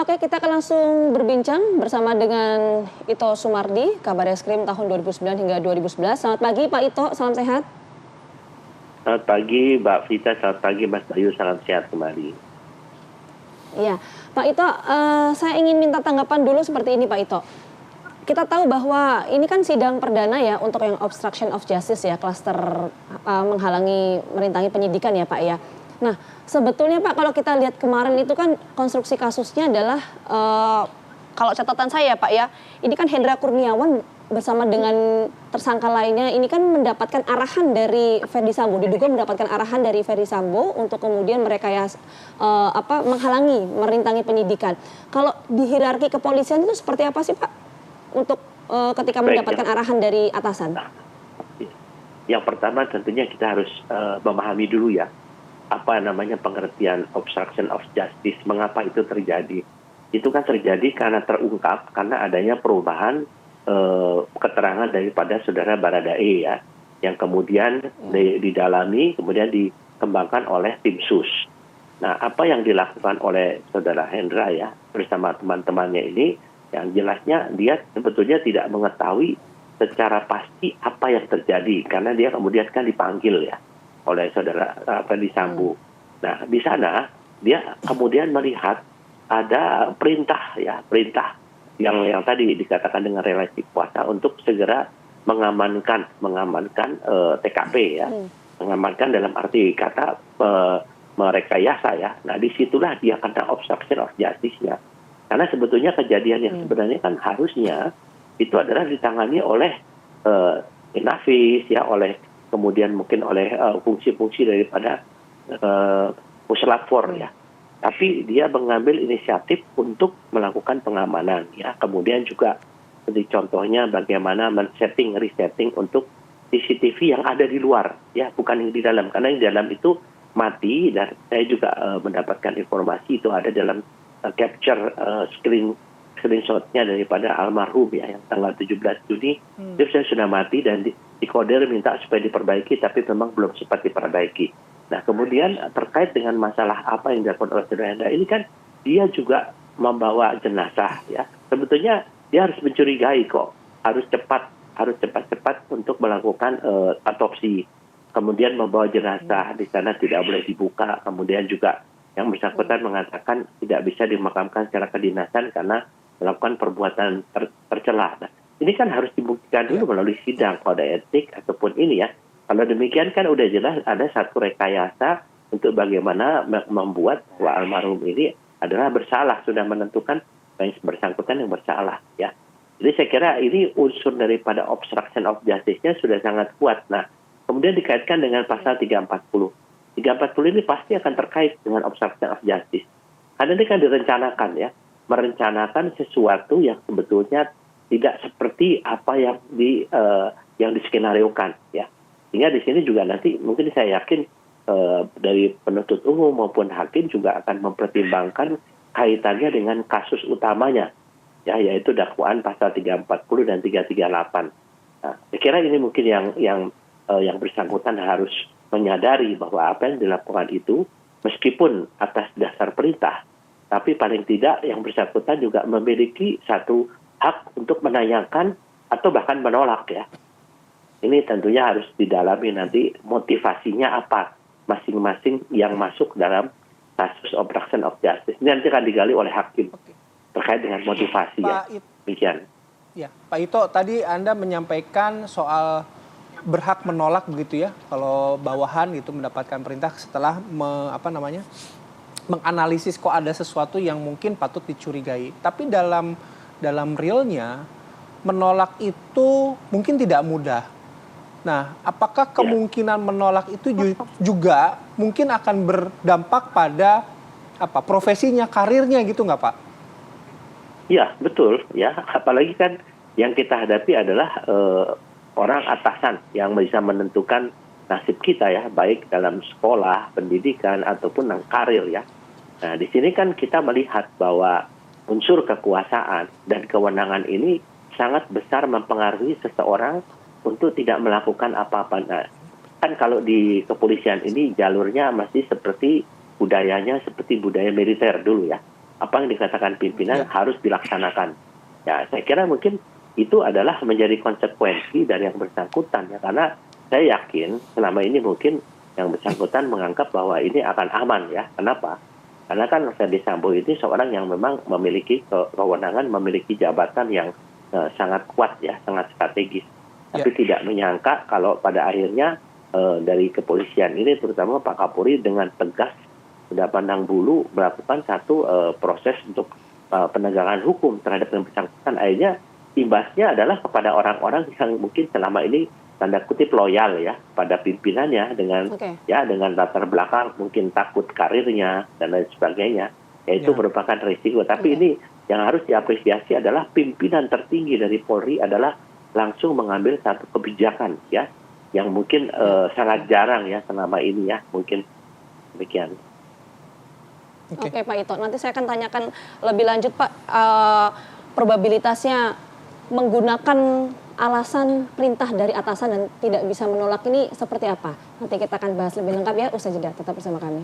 Oke, kita akan langsung berbincang bersama dengan Ito Sumardi, Kabareskrim tahun 2009 hingga 2011. Selamat pagi Pak Ito, salam sehat. Selamat pagi Mbak Vita, selamat pagi Mas Bayu, salam sehat kembali. Iya, Pak Ito, saya ingin minta tanggapan dulu seperti ini Pak Ito. Kita tahu bahwa ini kan sidang perdana ya untuk yang obstruction of justice ya, klaster menghalangi merintangi penyidikan ya Pak ya. Nah, sebetulnya Pak kalau kita lihat kemarin itu kan konstruksi kasusnya adalah kalau catatan saya Pak ya, ini kan Hendra Kurniawan bersama dengan tersangka lainnya ini kan mendapatkan arahan dari Ferdy Sambo, diduga mendapatkan arahan dari Ferdy Sambo untuk kemudian merekayasa menghalangi merintangi penyidikan. Kalau di hierarki kepolisian itu seperti apa sih Pak untuk ketika mendapatkan arahan dari atasan? Yang pertama tentunya kita harus memahami dulu ya apa namanya pengertian obstruction of justice, mengapa itu terjadi. Itu kan terjadi karena terungkap karena adanya perubahan keterangan daripada saudara Baradae ya, yang kemudian didalami, kemudian dikembangkan oleh tim sus. Nah, apa yang dilakukan oleh saudara Hendra ya bersama teman-temannya ini, yang jelasnya dia sebetulnya tidak mengetahui secara pasti apa yang terjadi karena dia kemudian kan dipanggil ya oleh saudara Ferdy Sambo. Nah, di sana dia kemudian melihat ada perintah yang tadi dikatakan dengan relasi kuasa untuk segera mengamankan TKP ya, mengamankan dalam arti kata merekayasa ya. Nah, disitulah dia kena obstruction of justice-nya. Karena sebetulnya kejadian yang sebenarnya kan harusnya itu adalah ditangani oleh Inavis ya, oleh kemudian mungkin oleh fungsi-fungsi daripada Puslap 4 ya. Tapi dia mengambil inisiatif untuk melakukan pengamanan ya. Kemudian juga seperti contohnya bagaimana resetting untuk CCTV yang ada di luar ya, bukan yang di dalam. Karena yang di dalam itu mati dan saya juga mendapatkan informasi itu ada dalam capture screenshotnya daripada almarhum ya yang tanggal 17 Juni. Itu saya sudah mati dan dikoder minta supaya diperbaiki tapi memang belum sempat diperbaiki. Nah, kemudian terkait dengan masalah apa yang dilakukan oleh saudara Hendra ini kan dia juga membawa jenazah ya. Sebetulnya dia harus mencurigai kok, harus cepat untuk melakukan autopsi. Kemudian membawa jenazah di sana tidak boleh dibuka. Kemudian juga yang bersangkutan mengatakan tidak bisa dimakamkan secara kedinasan karena melakukan perbuatan tercela. Nah, ini kan harus dibuktikan dulu melalui sidang kode etik ataupun ini ya. Kalau demikian kan udah jelas ada satu rekayasa untuk bagaimana membuat bahwa almarhum ini adalah bersalah, sudah menentukan yang bersangkutan yang bersalah ya. Jadi saya kira ini unsur daripada obstruction of justice-nya sudah sangat kuat. Nah, kemudian dikaitkan dengan pasal 340. 340 ini pasti akan terkait dengan obstruction of justice. Karena ini kan direncanakan ya, merencanakan sesuatu yang sebetulnya tidak seperti apa yang diskenariokan ya. Sehingga di sini juga nanti mungkin saya yakin dari penuntut umum maupun hakim juga akan mempertimbangkan kaitannya dengan kasus utamanya, ya, yaitu dakwaan pasal 340 dan 338. Nah, saya kira ini mungkin yang bersangkutan harus menyadari bahwa apa yang dilakukan itu meskipun atas dasar perintah, tapi paling tidak yang bersangkutan juga memiliki satu hak untuk menanyakan atau bahkan menolak ya. Ini tentunya harus didalami nanti motivasinya apa masing-masing yang masuk dalam kasus obstruction of justice. Ini nanti akan digali oleh hakim terkait dengan motivasi ya. Demikian. Ya, Pak Ito, tadi Anda menyampaikan soal berhak menolak begitu ya kalau bawahan itu mendapatkan perintah setelah menganalisis kok ada sesuatu yang mungkin patut dicurigai. Tapi dalam realnya menolak itu mungkin tidak mudah. Nah, apakah kemungkinan menolak itu juga mungkin akan berdampak pada profesinya, karirnya gitu nggak Pak? Iya, betul ya. Apalagi kan yang kita hadapi adalah orang atasan yang bisa menentukan nasib kita ya, baik dalam sekolah, pendidikan ataupun dalam karir ya. Nah, di sini kan kita melihat bahwa unsur kekuasaan dan kewenangan ini sangat besar mempengaruhi seseorang untuk tidak melakukan apa-apa. Nah, kan kalau di kepolisian ini jalurnya masih seperti budayanya seperti budaya militer dulu ya. apa yang dikatakan pimpinan Ya. harus dilaksanakan. Ya, saya kira mungkin itu adalah menjadi konsekuensi dari yang bersangkutan ya, karena saya yakin selama ini mungkin yang bersangkutan menganggap bahwa ini akan aman ya. Kenapa? Karena kan Verdi Sambo ini seorang yang memang memiliki kewenangan, memiliki jabatan yang sangat kuat ya, sangat strategis. Tapi tidak menyangka kalau pada akhirnya dari kepolisian ini, terutama Pak Kapolri dengan tegas sudah pandang bulu melakukan satu proses untuk penegakan hukum terhadap yang bersangkutan. Akhirnya imbasnya adalah kepada orang-orang yang mungkin selama ini tanda kutip loyal ya pada pimpinannya dengan ya dengan latar belakang mungkin takut karirnya dan lain sebagainya. Itu merupakan risiko. Tapi ini yang harus diapresiasi adalah pimpinan tertinggi dari Polri adalah langsung mengambil satu kebijakan ya yang mungkin sangat jarang ya selama ini ya, mungkin demikian. Oke Pak Ito, nanti saya akan tanyakan lebih lanjut Pak, probabilitasnya menggunakan alasan perintah dari atasan dan tidak bisa menolak ini seperti apa? Nanti kita akan bahas lebih lengkap ya, usai jeda, tetap bersama kami.